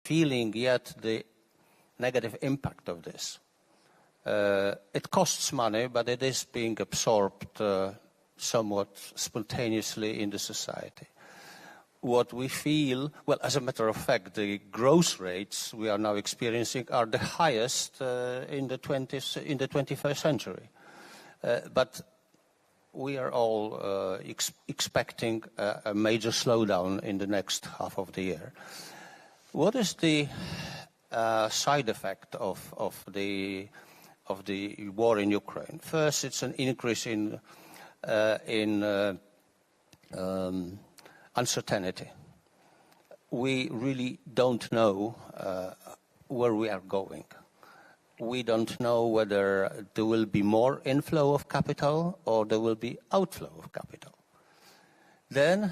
feeling yet the negative impact of this. It costs money, but it is being absorbed somewhat spontaneously in the society. What we feel, well, as a matter of fact, the growth rates we are now experiencing are the highest in the 21st century. But we are all expecting a major slowdown in the next half of the year. What is the side effect of the war in Ukraine? First, it's an increase in uncertainty. We really don't know where we are going. We don't know whether there will be more inflow of capital or there will be outflow of capital. Then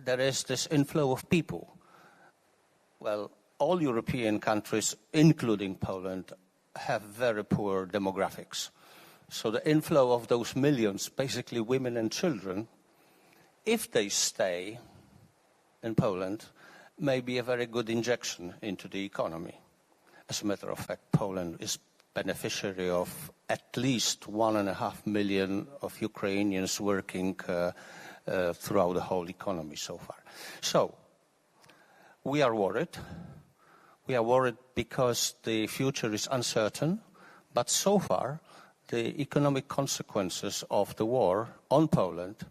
there is this inflow of people. Well, all European countries, including Poland, have very poor demographics. So the inflow of those millions, basically women and children, if they stay in Poland, may be a very good injection into the economy. As a matter of fact, Poland is beneficiary of at least 1.5 million of Ukrainians working throughout the whole economy so far. So, we are worried. We are worried because the future is uncertain, but so far, the economic consequences of the war on Poland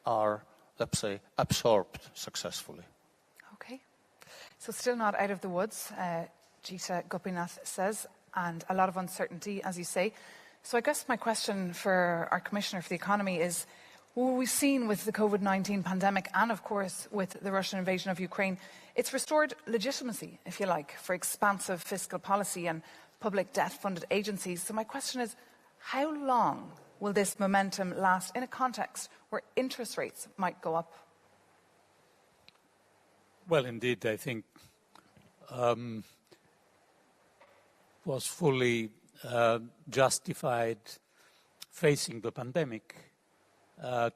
are, let's say, absorbed successfully. Okay. So still not out of the woods, Gita Gopinath says, and a lot of uncertainty, as you say. So I guess my question for our Commissioner for the Economy is, what we've seen with the COVID-19 pandemic and, of course, with the Russian invasion of Ukraine, it's restored legitimacy, if you like, for expansive fiscal policy and public debt-funded agencies. So my question is, how long will this momentum last in a context where interest rates might go up? Well, indeed, I think was fully justified facing the pandemic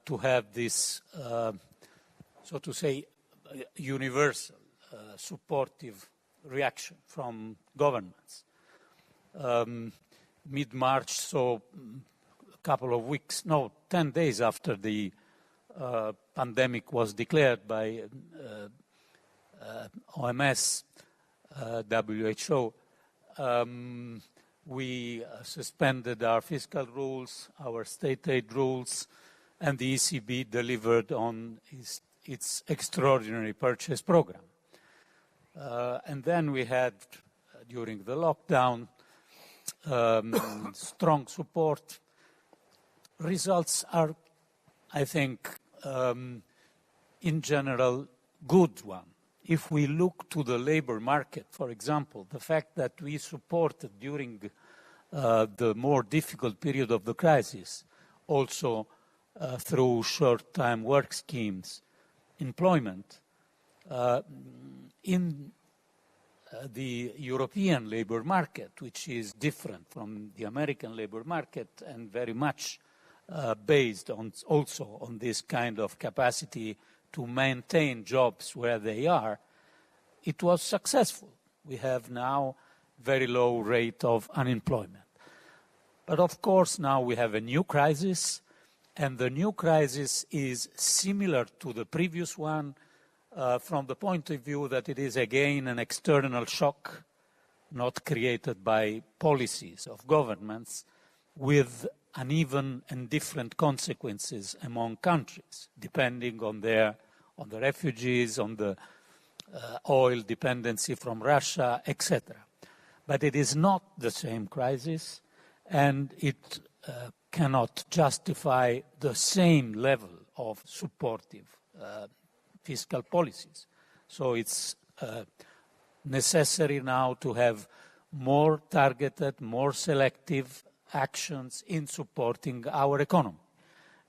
to have this, so to say, universal supportive reaction from governments. Mid-March, so a couple of weeks, 10 days after the pandemic was declared by OMS, WHO, we suspended our fiscal rules, our state aid rules, and the ECB delivered on its extraordinary purchase program. And then we had, during the lockdown, strong support. Results are, I think, in general, good one. If we look to the labor market, for example, the fact that we supported during the more difficult period of the crisis, also through short-time work schemes, employment, in the European labor market, which is different from the American labor market and very much based on also on this kind of capacity to maintain jobs where they are, it was successful. We have now very low rate of unemployment. But of course now we have a new crisis, and the new crisis is similar to the previous one from the point of view that it is again an external shock, not created by policies of governments, with uneven and different consequences among countries, depending on the refugees, on the oil dependency from Russia, etc. But it is not the same crisis, and it cannot justify the same level of supportive fiscal policies. So it's necessary now to have more targeted, more selective actions in supporting our economy.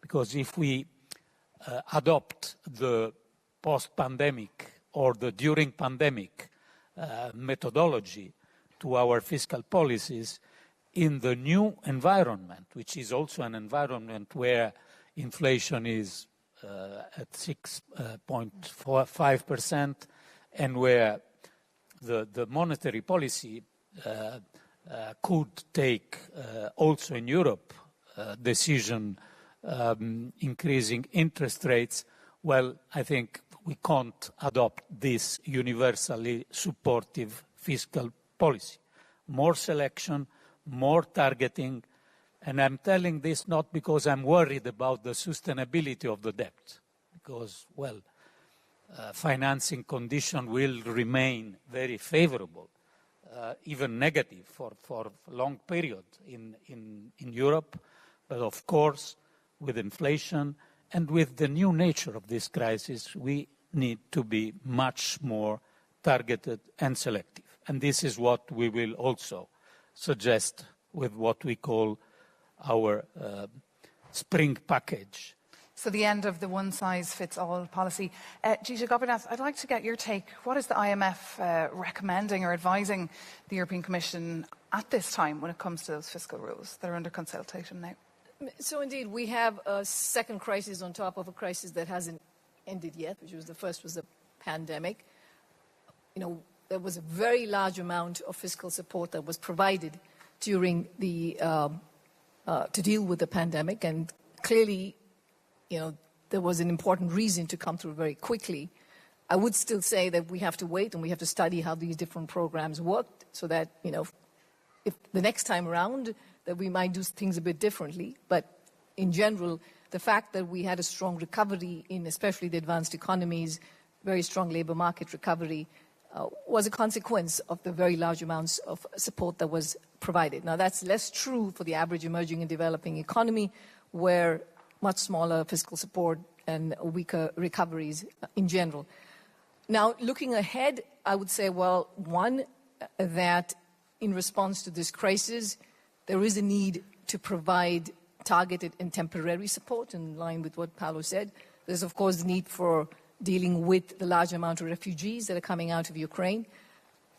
Because if we adopt the post-pandemic or the during-pandemic methodology to our fiscal policies in the new environment, which is also an environment where inflation is at 6.5% and where the monetary policy could take also in Europe decision increasing interest rates. Well, I think we can't adopt this universally supportive fiscal policy. More selection, more targeting, and I'm telling this not because I'm worried about the sustainability of the debt, because, well, financing condition will remain very favorable, even negative for a long period in Europe. But of course, with inflation and with the new nature of this crisis, we need to be much more targeted and selective. And this is what we will also suggest with what we call our spring package. So the end of the one-size-fits-all policy. Jita Gopinath, I'd like to get your take. What is the IMF recommending or advising the European Commission at this time when it comes to those fiscal rules that are under consultation now? So indeed, we have a second crisis on top of a crisis that hasn't ended yet, which was the first was the pandemic. You know, there was a very large amount of fiscal support that was provided during the to deal with the pandemic, and clearly, you know, there was an important reason to come through very quickly. I would still say that we have to wait and we have to study how these different programs worked, so that, you know, if the next time around that we might do things a bit differently. But in general, the fact that we had a strong recovery in especially the advanced economies, very strong labor market recovery, was a consequence of the very large amounts of support that was provided. Now, that's less true for the average emerging and developing economy, where much smaller fiscal support and weaker recoveries in general. Now, looking ahead, I would say, well, one, that in response to this crisis, there is a need to provide targeted and temporary support in line with what Paolo said. There's, of course, the need for dealing with the large amount of refugees that are coming out of Ukraine.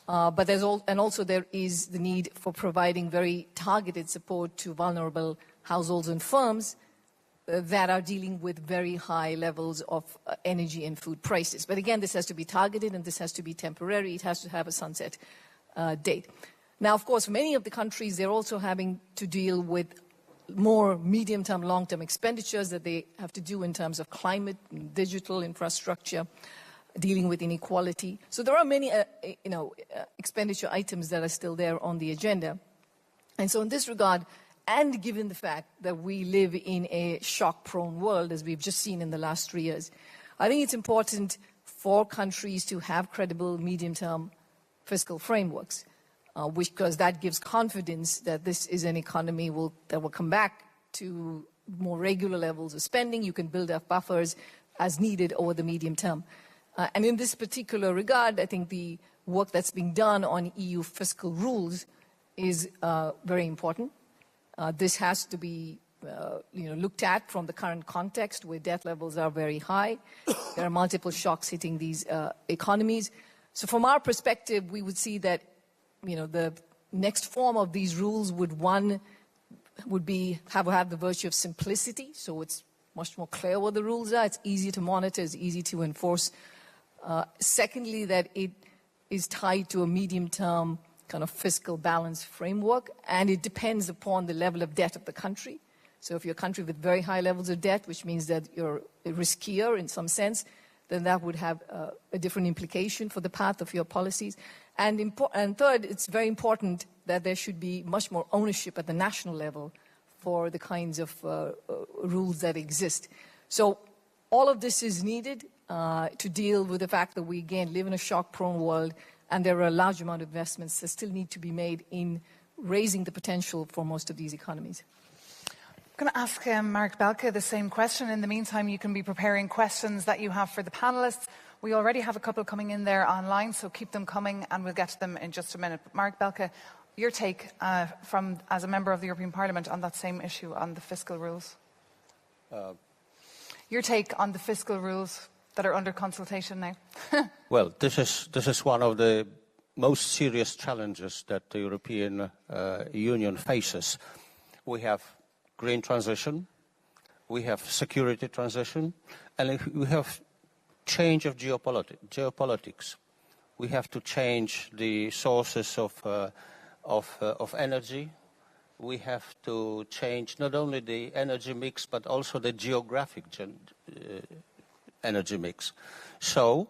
But also there is the need for providing very targeted support to vulnerable households and firms that are dealing with very high levels of energy and food prices. But again, this has to be targeted and this has to be temporary. It has to have a sunset date. Now, of course, many of the countries, they're also having to deal with more medium-term, long-term expenditures that they have to do in terms of climate, digital infrastructure, dealing with inequality. So there are many, expenditure items that are still there on the agenda. And so in this regard, and given the fact that we live in a shock-prone world, as we've just seen in the last 3 years, I think it's important for countries to have credible medium-term fiscal frameworks, because that gives confidence that this is an economy that will come back to more regular levels of spending. You can build up buffers as needed over the medium term. And in this particular regard, I think the work that's being done on EU fiscal rules is very important. This has to be looked at from the current context where debt levels are very high. There are multiple shocks hitting these economies. So from our perspective, we would see that the next form of these rules would have the virtue of simplicity, so it's much more clear what the rules are. It's easy to monitor, it's easy to enforce. Secondly, that it is tied to a medium-term kind of fiscal balance framework, and it depends upon the level of debt of the country. So if you're a country with very high levels of debt, which means that you're riskier in some sense, then that would have a different implication for the path of your policies. And third, it's very important that there should be much more ownership at the national level for the kinds of rules that exist. So all of this is needed to deal with the fact that we, again, live in a shock-prone world, and there are a large amount of investments that still need to be made in raising the potential for most of these economies. I'm going to ask Mark Belka the same question. In the meantime, you can be preparing questions that you have for the panellists. We already have a couple coming in there online, so keep them coming and we'll get to them in just a minute. But Mark Belka, your take as a member of the European Parliament on that same issue, on the fiscal rules. Your take on the fiscal rules that are under consultation now. Well, this is one of the most serious challenges that the European Union faces. We have green transition, we have security transition, and we have change of geopolitics. We have to change the sources of energy. We have to change not only the energy mix, but also the geographic energy mix. So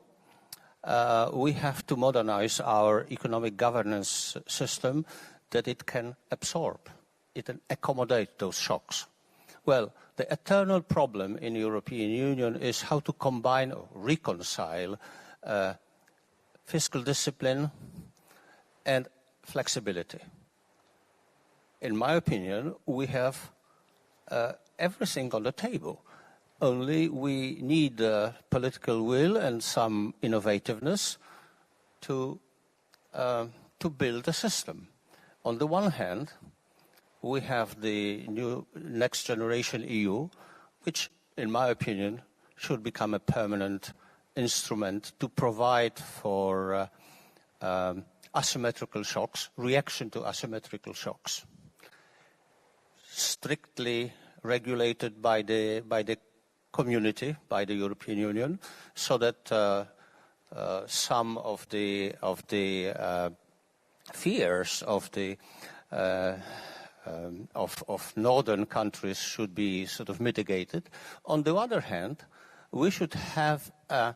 we have to modernize our economic governance system that it can absorb, it can accommodate those shocks. Well, the eternal problem in the European Union is how to combine or reconcile fiscal discipline and flexibility. In my opinion, we have everything on the table. Only we need political will and some innovativeness to build a system. On the one hand, we have the new next generation EU, which, in my opinion, should become a permanent instrument to provide for asymmetrical shocks, reaction to asymmetrical shocks, strictly regulated by the community, by the European Union, so that some of the fears of the of northern countries should be sort of mitigated. On the other hand, we should have a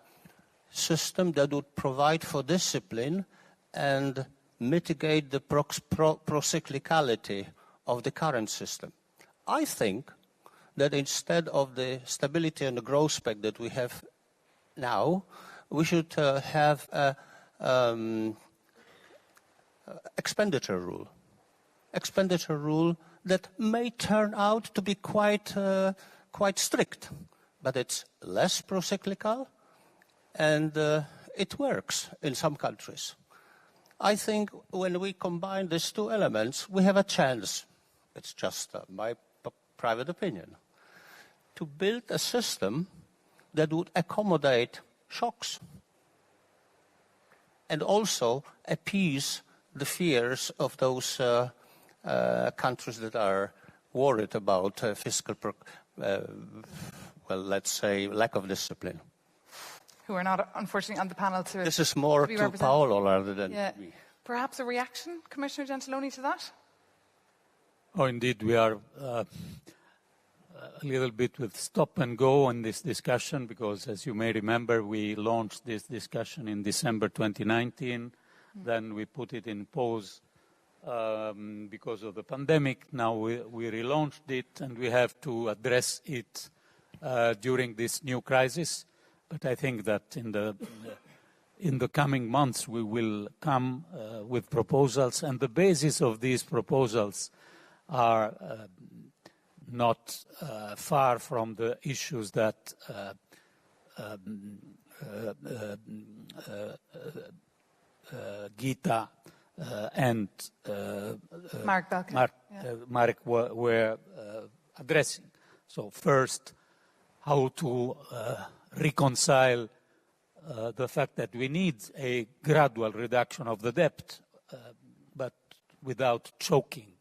system that would provide for discipline and mitigate the procyclicality of the current system. I think that instead of the stability and the growth pact that we have now, we should have a expenditure rule that may turn out to be quite strict, but it's less procyclical and it works in some countries. I think when we combine these two elements, we have a chance, it's just my private opinion, to build a system that would accommodate shocks and also appease the fears of those countries that are worried about fiscal, well, let's say, lack of discipline. Who are not, unfortunately, on the panel to This is more to Paolo rather than me. Perhaps a reaction, Commissioner Gentiloni, to that? Oh, indeed, we are a little bit with stop and go on this discussion because, as you may remember, we launched this discussion in December 2019. Then we put it in pause because of the pandemic. Now we relaunched it, and we have to address it during this new crisis. But I think that in the coming months we will come with proposals, and the basis of these proposals are not far from the issues that Gita and Marek were addressing. So first, how to reconcile the fact that we need a gradual reduction of the debt, but without choking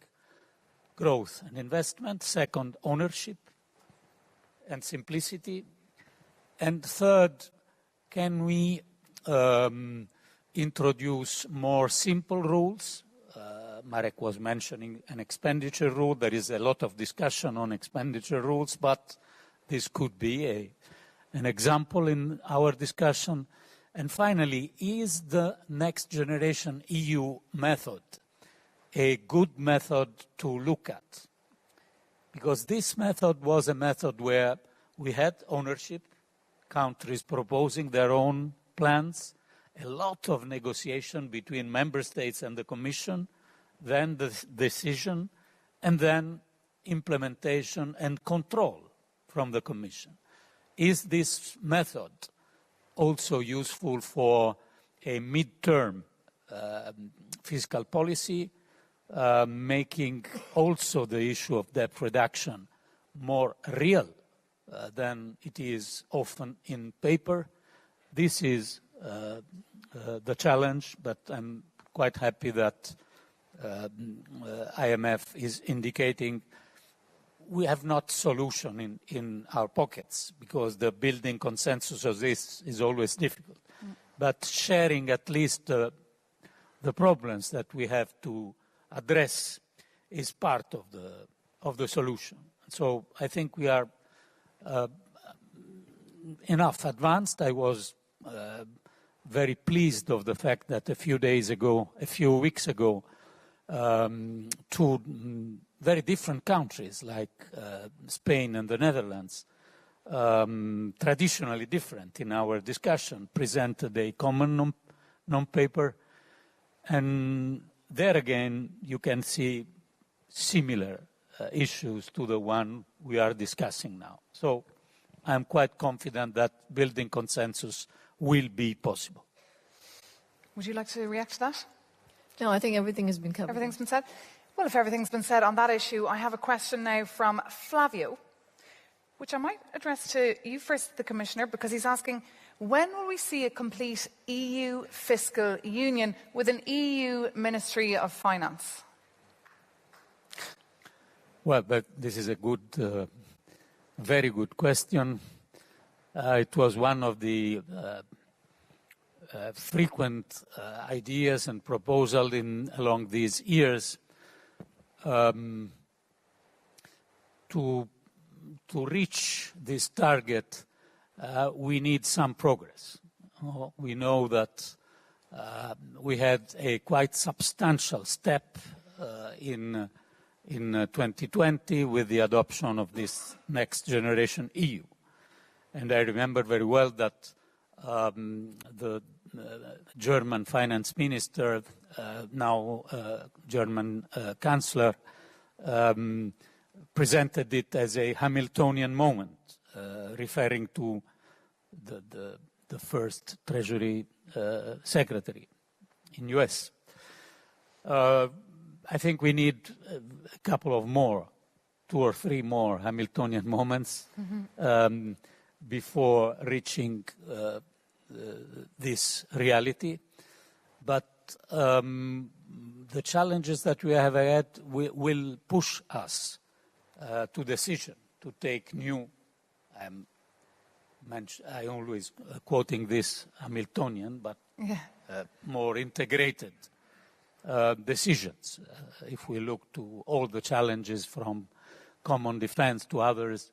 growth and investment. Second, ownership and simplicity. And third, can we introduce more simple rules? Marek was mentioning an expenditure rule. There is a lot of discussion on expenditure rules, but this could be an example in our discussion. And finally, is the next generation EU method a good method to look at? Because this method was a method where we had ownership, countries proposing their own plans, a lot of negotiation between member states and the Commission, then the decision, and then implementation and control from the Commission. Is this method also useful for a mid-term fiscal policy, making also the issue of debt reduction more real than it is often in paper? This is the challenge, but I'm quite happy that IMF is indicating we have not solution in our pockets, because the building consensus of this is always difficult. but sharing at least the problems that we have to address is part of the solution. So I think we are enough advanced. I was very pleased of the fact that a few weeks ago, two very different countries like Spain and the Netherlands, traditionally different in our discussion, presented a common non-paper. And there again, you can see similar issues to the one we are discussing now. So I'm quite confident that building consensus will be possible. Would you like to react to that? No, I think everything has been covered. Everything's been said? Well, if everything's been said on that issue, I have a question now from Flavio, which I might address to you first, the Commissioner, because he's asking, when will we see a complete EU fiscal union with an EU Ministry of Finance? Well, but this is a very good question. It was one of the frequent ideas and proposals along these years to reach this target. We need some progress. We know that we had a quite substantial step in 2020 with the adoption of this next generation EU. And I remember very well that the German finance minister, now German chancellor, presented it as a Hamiltonian moment, referring to the first Treasury Secretary in US. I think we need a couple of more, 2 or 3 more Hamiltonian moments before reaching this reality. But the challenges that we have had will push us to decision to take new, I always quoting this Hamiltonian, but more integrated decisions. If we look to all the challenges from common defense to others,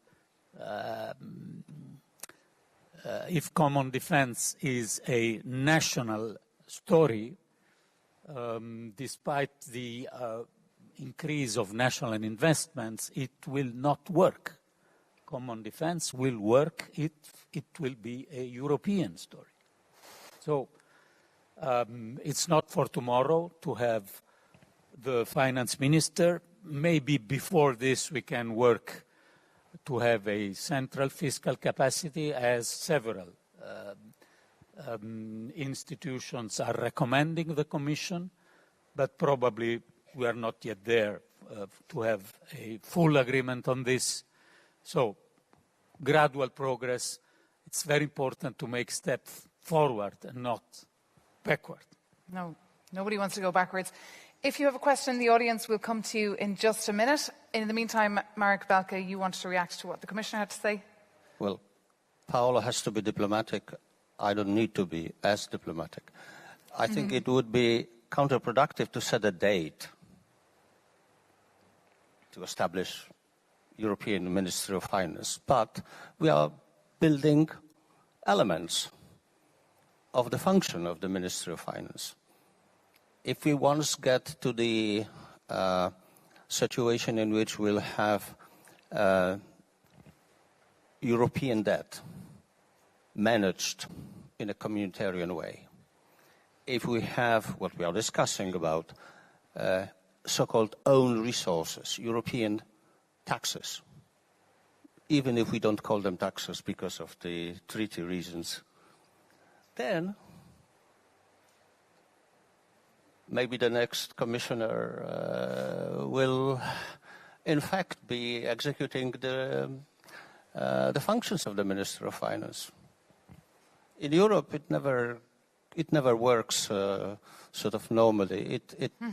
if common defense is a national story, despite the increase of national investments, it will not work. Common defense will work if it will be a European story. So it's not for tomorrow to have the finance minister. Maybe before this we can work to have a central fiscal capacity, as several institutions are recommending the Commission, but probably we are not yet there to have a full agreement on this. So gradual progress. It's very important to make steps forward and not backward. No, nobody wants to go backwards. If you have a question in the audience, we'll come to you in just a minute. In the meantime, Marek Belka, you wanted to react to what the Commissioner had to say? Well, Paolo has to be diplomatic. I don't need to be as diplomatic. I think it would be counterproductive to set a date to establish European Ministry of Finance, but we are building elements of the function of the Ministry of Finance. If we once get to the situation in which we'll have European debt managed in a communitarian way, if we have what we are discussing about so-called own resources, European taxes, even if we don't call them taxes because of the treaty reasons, then maybe the next commissioner will, in fact, be executing the functions of the Minister of Finance. In Europe, it never works sort of normally.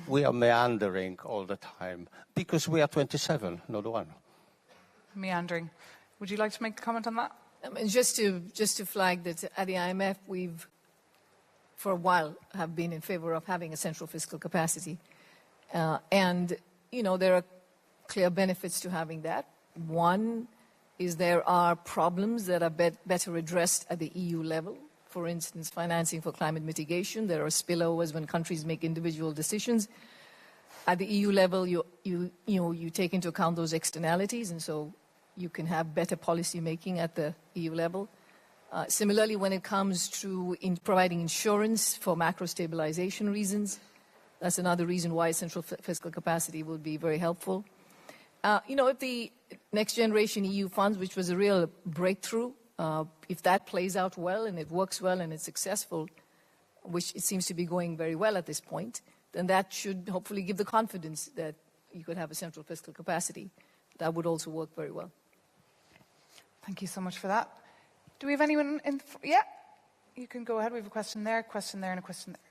We are meandering all the time because we are 27, not one. Meandering. Would you like to make a comment on that? I mean, just to flag that at the IMF, we've for a while, have been in favor of having a central fiscal capacity. And, there are clear benefits to having that. One is there are problems that are better addressed at the EU level. For instance, financing for climate mitigation. There are spillovers when countries make individual decisions. At the EU level, you take into account those externalities, and so you can have better policy making at the EU level. Similarly, when it comes to providing insurance for macro stabilization reasons, that's another reason why central fiscal capacity will be very helpful. If the next generation EU funds, which was a real breakthrough, if that plays out well and it works well and it's successful, which it seems to be going very well at this point, then that should hopefully give the confidence that you could have a central fiscal capacity. That would also work very well. Thank you so much for that. Do we have anyone in? Yeah, you can go ahead. We have a question there, and a question there.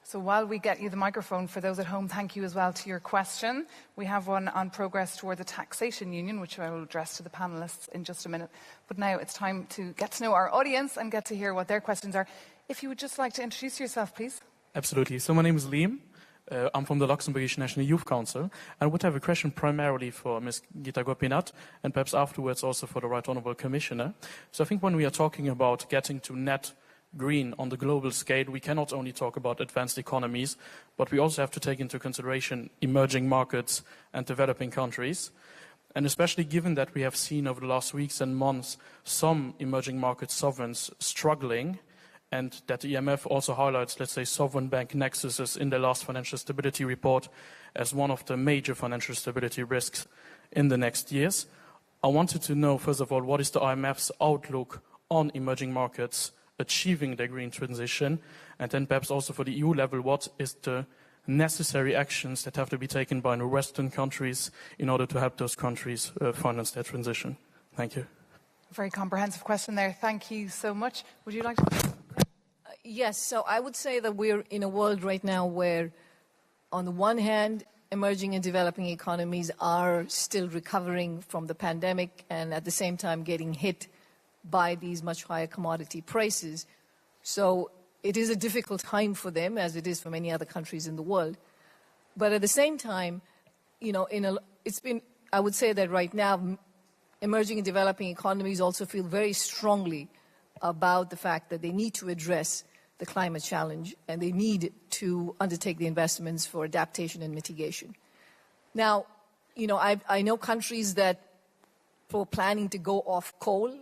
So while we get you the microphone, for those at home, thank you as well to your question. We have one on progress toward the taxation union, which I will address to the panellists in just a minute. But now it's time to get to know our audience and get to hear what their questions are. If you would just like to introduce yourself, please. Absolutely. So my name is Liam. I'm from the Luxembourgish National Youth Council. I would have a question primarily for Ms. Gita Gopinath, and perhaps afterwards also for the Right Honourable Commissioner. So I think when we are talking about getting to net green on the global scale, we cannot only talk about advanced economies, but we also have to take into consideration emerging markets and developing countries. And especially given that we have seen over the last weeks and months some emerging market sovereigns struggling, and that the IMF also highlights, let's say, sovereign bank nexuses in the last financial stability report as one of the major financial stability risks in the next years. I wanted to know, first of all, what is the IMF's outlook on emerging markets achieving their green transition? And then perhaps also for the EU level, what is the necessary actions that have to be taken by the Western countries in order to help those countries finance their transition? Thank you. Very comprehensive question there. Thank you so much. Would you like to? Yes, so I would say that we're in a world right now where, on the one hand, emerging and developing economies are still recovering from the pandemic and at the same time getting hit by these much higher commodity prices. So it is a difficult time for them, as it is for many other countries in the world. But at the same time, I would say that right now, emerging and developing economies also feel very strongly about the fact that they need to address the climate challenge and they need to undertake the investments for adaptation and mitigation. Now, I know countries that were planning to go off coal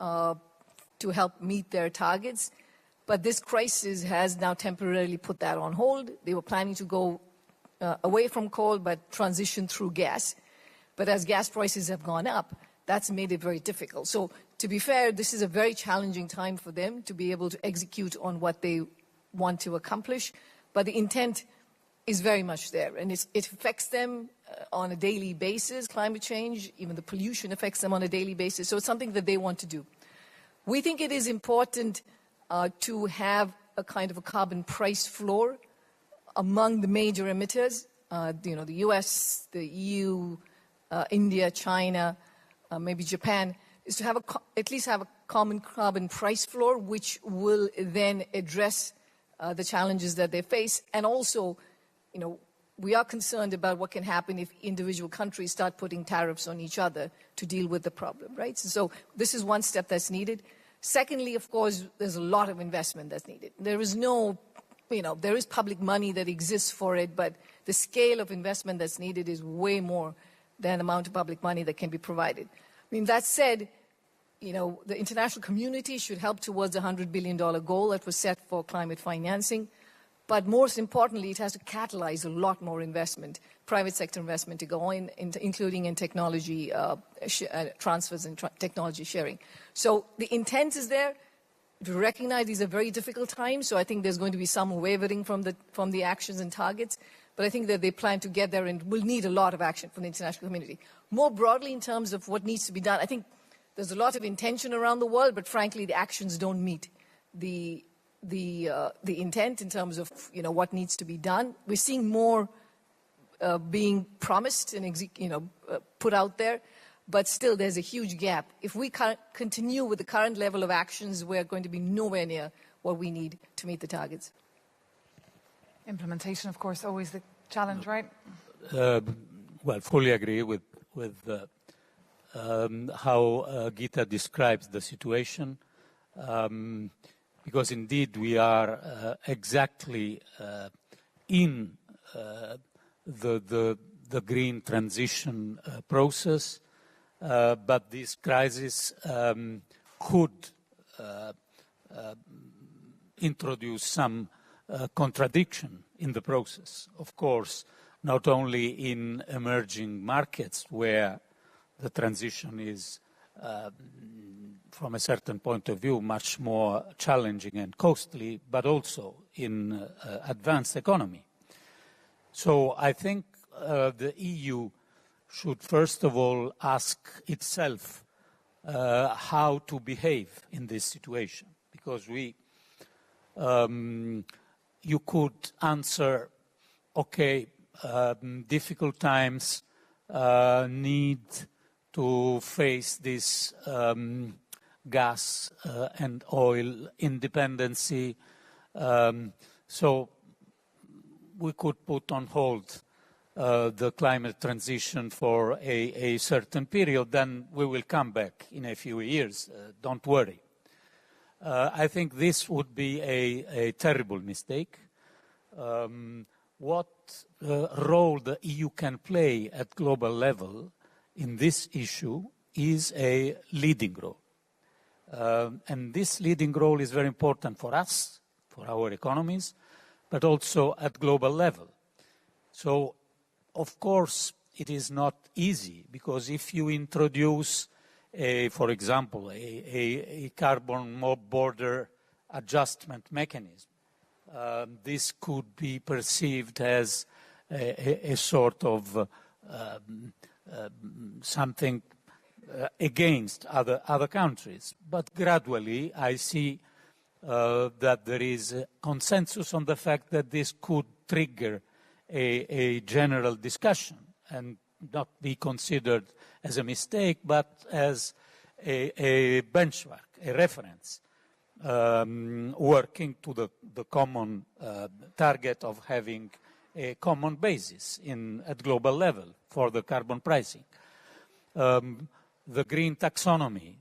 to help meet their targets, but this crisis has now temporarily put that on hold. They were planning to go away from coal but transition through gas. But as gas prices have gone up, that's made it very difficult. So to be fair, this is a very challenging time for them to be able to execute on what they want to accomplish. But the intent is very much there. And it affects them on a daily basis, climate change. Even the pollution affects them on a daily basis. So it's something that they want to do. We think it is important to have a kind of a carbon price floor among the major emitters. The US, the EU, India, China, maybe Japan, is to have at least have a common carbon price floor, which will then address the challenges that they face. And also, we are concerned about what can happen if individual countries start putting tariffs on each other to deal with the problem, right? So this is one step that's needed. Secondly, of course, there's a lot of investment that's needed. There is there is public money that exists for it, but the scale of investment that's needed is way more than the amount of public money that can be provided. That said, the international community should help towards the $100 billion goal that was set for climate financing. But most importantly, it has to catalyze a lot more investment, private sector investment to go in including in technology transfers and technology sharing. So the intent is there. To recognize these are very difficult times, so I think there's going to be some wavering from the actions and targets. But I think that they plan to get there and will need a lot of action from the international community. More broadly, in terms of what needs to be done, I think there's a lot of intention around the world, but frankly, the actions don't meet the intent in terms of what needs to be done. We're seeing more being promised and put out there. but still there's a huge gap. If we continue with the current level of actions, we're going to be nowhere near what we need to meet the targets. Implementation, of course, always the challenge, right? Well, fully agree with how Gita describes the situation, because indeed we are exactly in the green transition process, but this crisis could introduce some contradiction in the process. Of course, not only in emerging markets where the transition is, from a certain point of view, much more challenging and costly, but also in advanced economy. So I think the EU should first of all ask itself how to behave in this situation, because you could answer, okay, difficult times need to face this gas and oil independency, so we could put on hold the climate transition for a certain period, then we will come back in a few years, don't worry. I think this would be a terrible mistake. What role the EU can play at global level in this issue is a leading role. And this leading role is very important for us, for our economies, but also at global level. So, of course, it is not easy, because if you introduce, for example, a carbon border adjustment mechanism, this could be perceived as a sort of something against other countries. But gradually, I see that there is a consensus on the fact that this could trigger a general discussion and not be considered as a mistake, but as a benchmark, a reference, working to the common target of having a common basis at global level for the carbon pricing. The green taxonomy,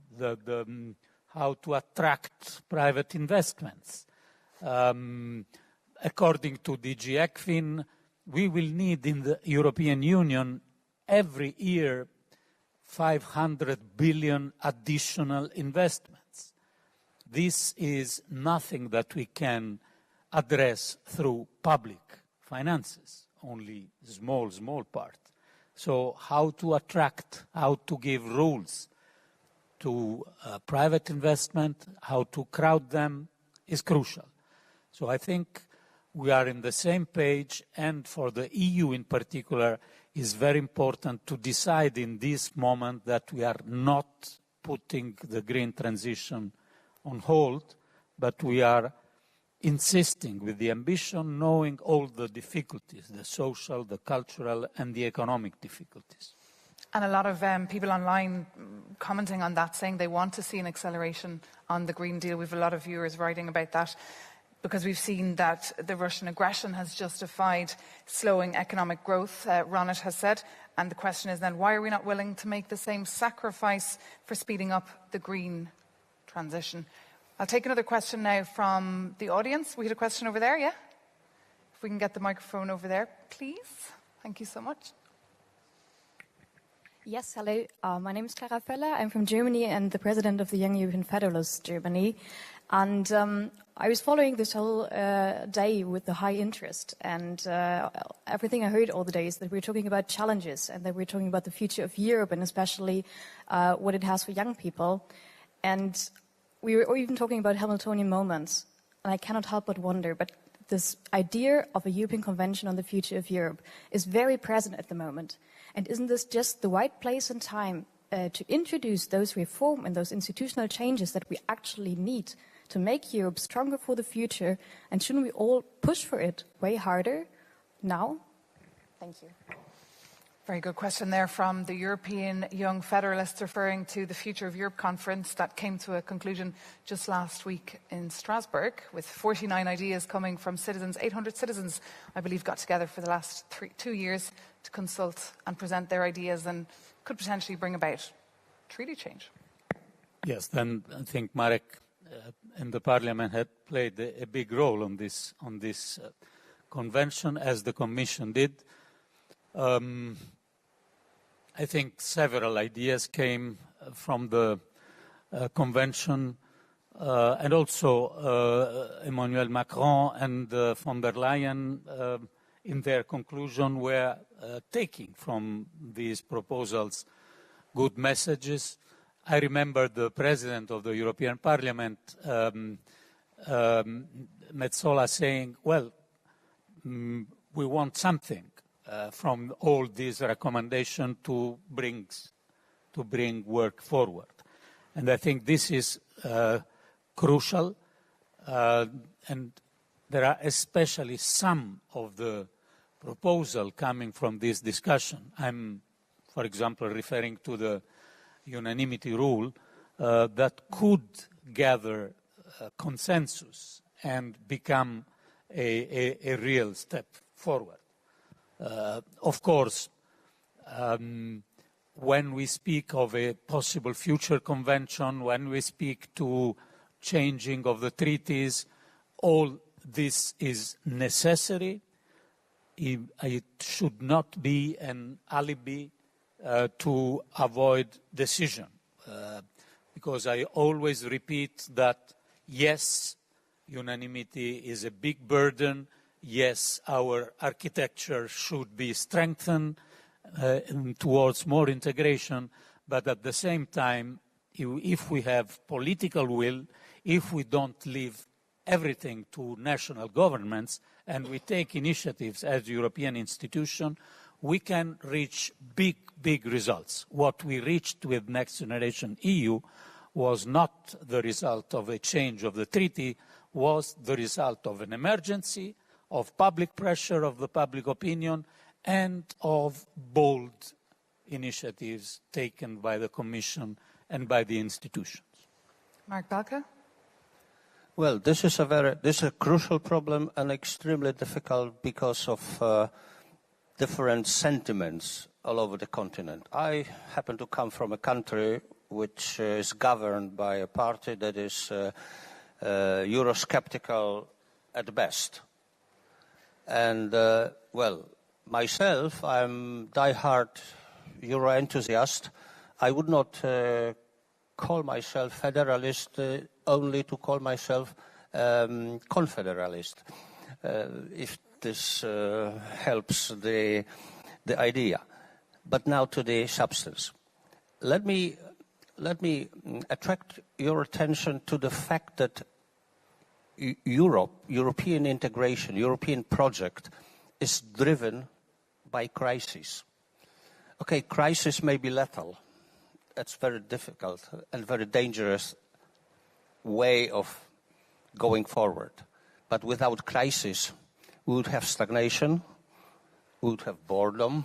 how to attract private investments. According to DG ECFIN, we will need in the European Union every year 500 billion additional investments. This is nothing that we can address through public finances, only small part. So how to attract, how to give rules to private investment, how to crowd them is crucial. So I think we are in the same page, and for the EU in particular, is very important to decide in this moment that we are not putting the green transition on hold, but we are insisting with the ambition, knowing all the difficulties, the social, the cultural, and the economic difficulties. And a lot of people online commenting on that, saying they want to see an acceleration on the Green Deal. We have a lot of viewers writing about that, because we've seen that the Russian aggression has justified slowing economic growth, Ronit has said. And the question is then, why are we not willing to make the same sacrifice for speeding up the green transition? I'll take another question now from the audience. We had a question over there, yeah? If we can get the microphone over there, please. Thank you so much. Yes, hello. My name is Clara Feller. I'm from Germany and the president of the Young European Federalists Germany. And I was following this whole day with the high interest. And everything I heard all the days that we're talking about challenges and that we're talking about the future of Europe and especially what it has for young people. And we were even talking about Hamiltonian moments. And I cannot help but wonder, but this idea of a European Convention on the future of Europe is very present at the moment. And isn't this just the right place and time to introduce those reform and those institutional changes that we actually need to make Europe stronger for the future? And shouldn't we all push for it way harder now? Thank you. Very good question there from the European Young Federalists, referring to the Future of Europe conference that came to a conclusion just last week in Strasbourg, with 49 ideas coming from citizens. 800 citizens, I believe, got together for the last 2 years to consult and present their ideas and could potentially bring about treaty change. Yes, then I think Marek and the Parliament had played a big role on this convention, as the Commission did. I think several ideas came from the convention, and also Emmanuel Macron and von der Leyen in their conclusion were taking from these proposals good messages. I remember the President of the European Parliament, Metsola, saying, well, we want something from all these recommendations to bring work forward. And I think this is crucial, and there are especially some of the proposals coming from this discussion. I'm, for example, referring to the unanimity rule that could gather consensus and become a real step forward. Of course, when we speak of a possible future convention, when we speak to changing of the treaties, all this is necessary. It should not be an alibi to avoid decision. Because I always repeat that, yes, unanimity is a big burden. Yes, our architecture should be strengthened towards more integration, but at the same time, if we have political will, if we don't leave everything to national governments and we take initiatives as European institution, we can reach big results. What we reached with Next Generation EU was not the result of a change of the treaty, was the result of an emergency, of public pressure, of the public opinion, and of bold initiatives taken by the Commission and by the institutions. Mark Balka? Well, this is a crucial problem and extremely difficult because of different sentiments all over the continent. I happen to come from a country which is governed by a party that is Eurosceptical at best. And, well, myself, I'm die-hard Euro enthusiast. I would not call myself federalist only to call myself confederalist, if this helps the idea. But now to the substance. Let me attract your attention to the fact that European integration, European project is driven by crisis. Okay, crisis may be lethal. That's very difficult and very dangerous way of going forward. But without crisis, we would have stagnation, we would have boredom,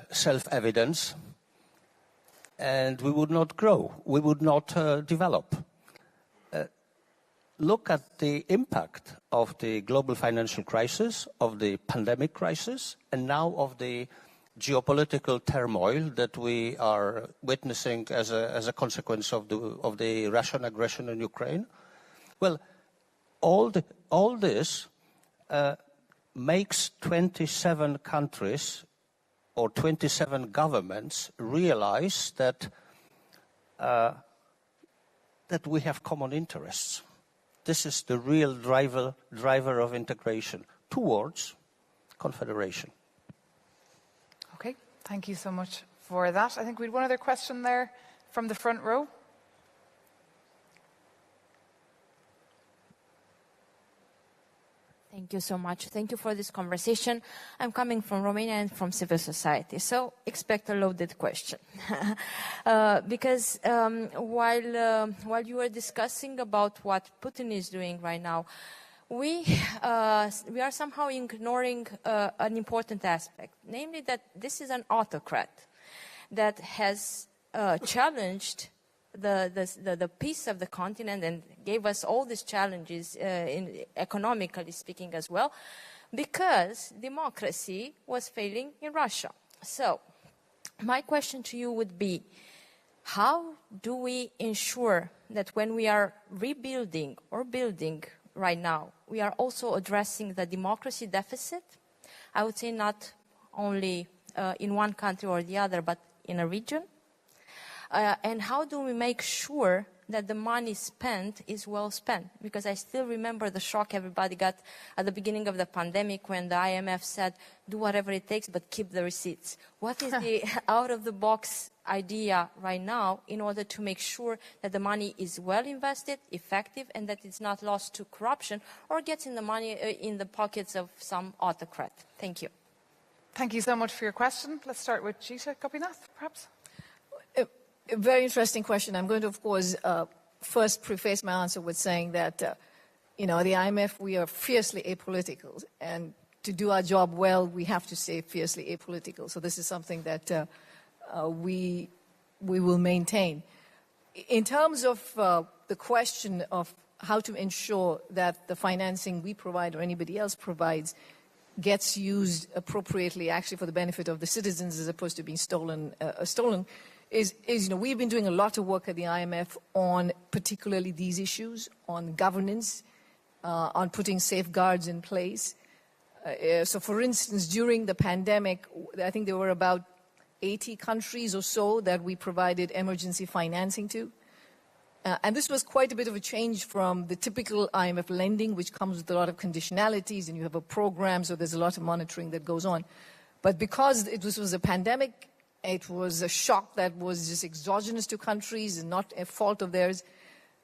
self-evidence, and we would not grow, we would not develop. Look at the impact of the global financial crisis, of the pandemic crisis, and now of the geopolitical turmoil that we are witnessing as a consequence of the Russian aggression in Ukraine. Well, all this makes 27 countries or 27 governments realize that we have common interests. This is the real driver of integration towards confederation. Okay, thank you so much for that. I think we had one other question there from the front row. Thank you so much. Thank you for this conversation. I'm coming from Romania and from civil society, so expect a loaded question. Because while you were discussing about what Putin is doing right now, we are somehow ignoring an important aspect, namely that this is an autocrat that has challenged the peace of the continent and gave us all these challenges, economically speaking as well, because democracy was failing in Russia. So my question to you would be, how do we ensure that when we are rebuilding or building right now, we are also addressing the democracy deficit? I would say not only in one country or the other, but in a region. And how do we make sure that the money spent is well spent? Because I still remember the shock everybody got at the beginning of the pandemic when the IMF said, do whatever it takes, but keep the receipts. What is the out-of-the-box idea right now in order to make sure that the money is well invested, effective, and that it's not lost to corruption or gets in the money in the pockets of some autocrat? Thank you. Thank you so much for your question. Let's start with Gita Gopinath, perhaps. A very interesting question. I'm going to, of course, first preface my answer with saying that, the IMF, we are fiercely apolitical. And to do our job well, we have to stay fiercely apolitical. So this is something that we will maintain. In terms of the question of how to ensure that the financing we provide or anybody else provides gets used appropriately, actually for the benefit of the citizens as opposed to being stolen, we've been doing a lot of work at the IMF on particularly these issues, on governance, on putting safeguards in place. So for instance, during the pandemic, I think there were about 80 countries or so that we provided emergency financing to. And this was quite a bit of a change from the typical IMF lending, which comes with a lot of conditionalities, and you have a program, so there's a lot of monitoring that goes on. But because this was a pandemic, it was a shock that was just exogenous to countries and not a fault of theirs,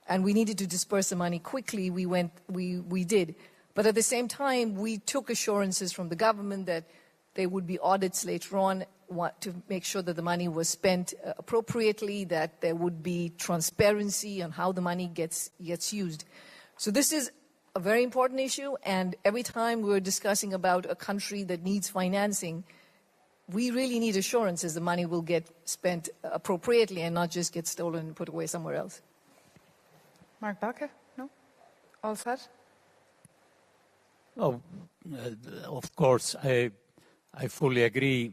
and we needed to disperse the money quickly. We did. But at the same time, we took assurances from the government that there would be audits later on to make sure that the money was spent appropriately, that there would be transparency on how the money gets used. So this is a very important issue, and every time we're discussing about a country that needs financing, we really need assurances the money will get spent appropriately and not just get stolen and put away somewhere else. Mark Balke? No? All set? Oh, of course, I fully agree.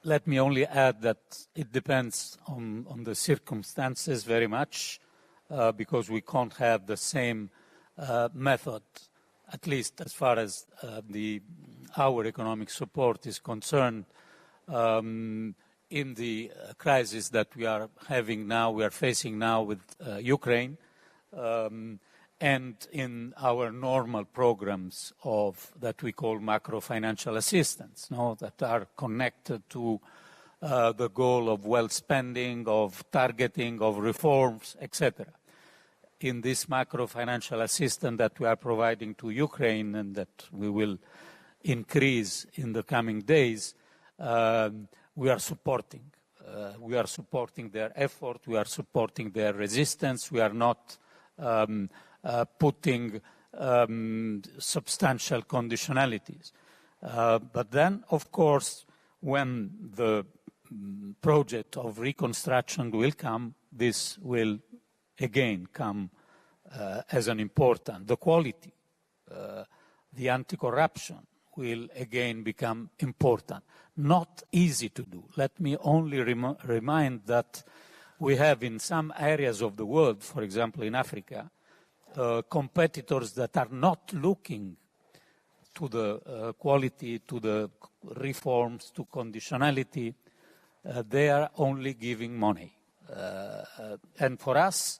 Let me only add that it depends on the circumstances very much, because we can't have the same method, at least as far as our economic support is concerned, in the crisis that we are facing now with Ukraine, and in our normal programs that we call macro-financial assistance, that are connected to the goal of well spending, of targeting, of reforms, etc. In this macro-financial assistance that we are providing to Ukraine and that we will increase in the coming days, we are supporting. We are supporting their effort, we are supporting their resistance, we are not putting substantial conditionalities. But then, of course, when the project of reconstruction will come, this will again come as an important. The quality, the anti-corruption will again become important. Not easy to do. Let me only remind that we have in some areas of the world, for example in Africa, competitors that are not looking to the quality, to the reforms, to conditionality. They are only giving money. And for us,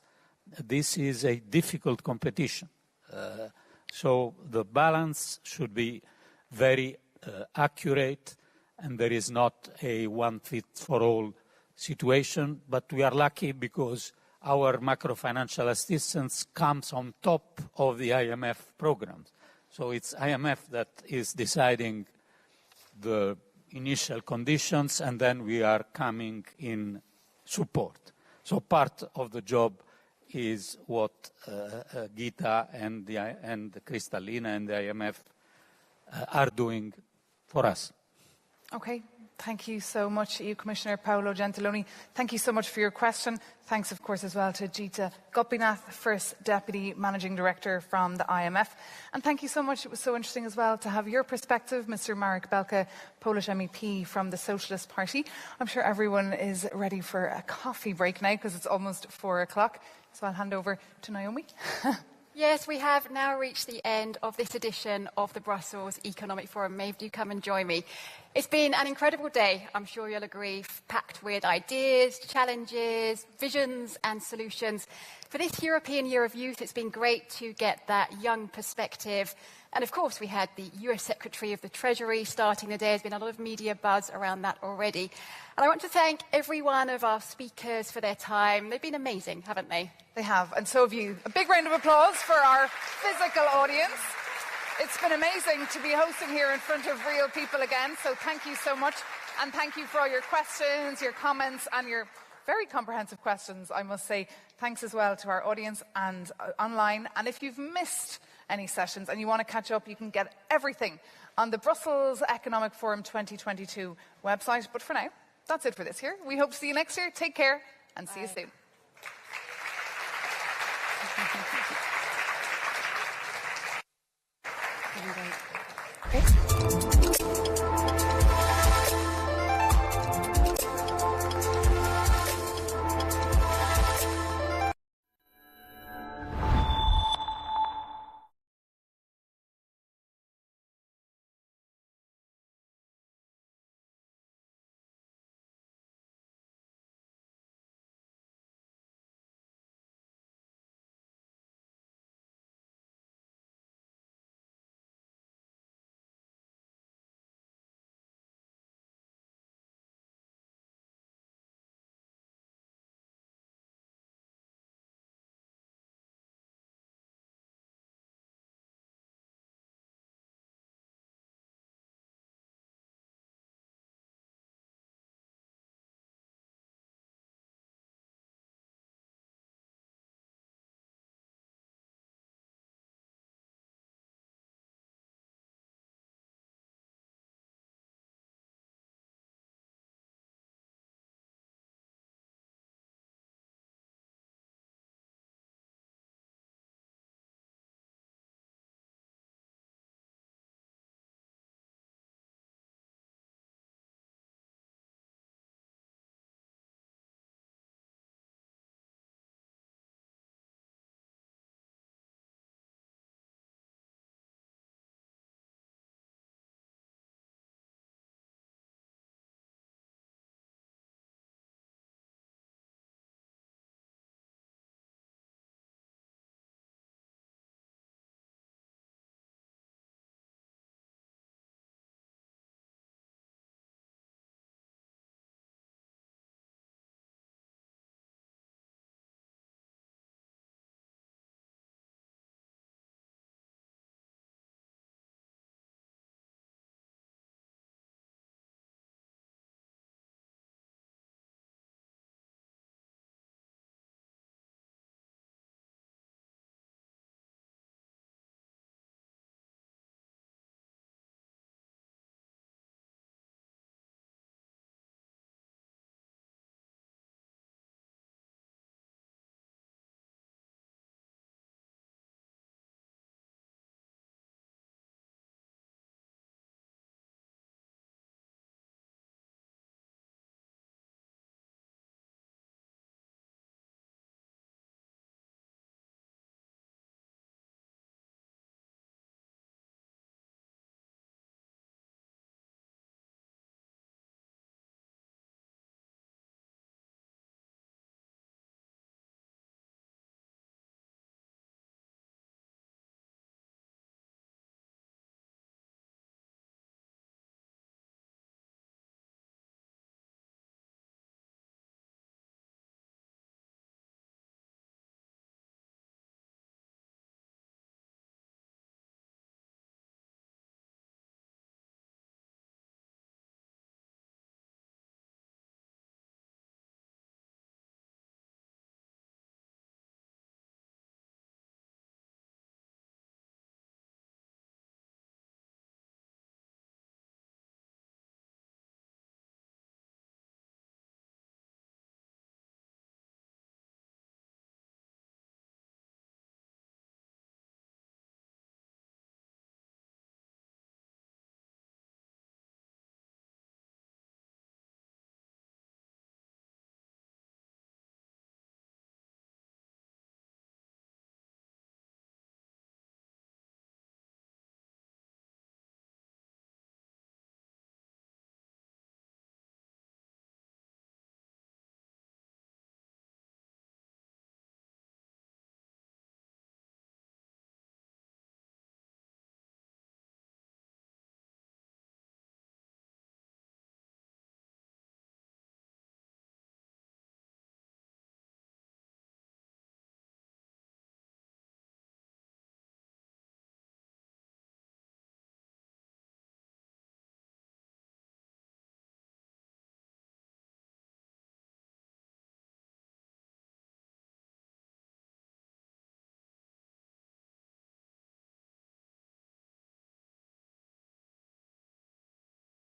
this is a difficult competition. So the balance should be very accurate, and there is not a one-fit-for-all situation, but we are lucky because our macro-financial assistance comes on top of the IMF programs. So it's IMF that is deciding the initial conditions, and then we are coming in support. So part of the job is what Gita and Kristalina and the IMF are doing for us. Okay. Thank you so much, EU Commissioner Paolo Gentiloni. Thank you so much for your question. Thanks, of course, as well to Gita Gopinath, First Deputy Managing Director from the IMF. And thank you so much. It was so interesting as well to have your perspective, Mr. Marek Belka, Polish MEP from the Socialist Party. I'm sure everyone is ready for a coffee break now because it's almost 4 o'clock. So I'll hand over to Naomi. Yes, we have now reached the end of this edition of the Brussels Economic Forum. Maybe do come and join me. It's been an incredible day, I'm sure you'll agree, packed with ideas, challenges, visions and solutions. For this European Year of Youth, it's been great to get that young perspective. And of course, we had the US Secretary of the Treasury starting the day. There's been a lot of media buzz around that already. And I want to thank every one of our speakers for their time. They've been amazing, haven't they? They have, and so have you. A big round of applause for our physical audience. It's been amazing to be hosting here in front of real people again, so thank you so much. And thank you for all your questions, your comments, and your very comprehensive questions, I must say. Thanks as well to our audience and online. And if you've missed any sessions and you want to catch up, you can get everything on the Brussels Economic Forum 2022 website. But for now, that's it for this year. We hope to see you next year. Take care and see you soon. Okay.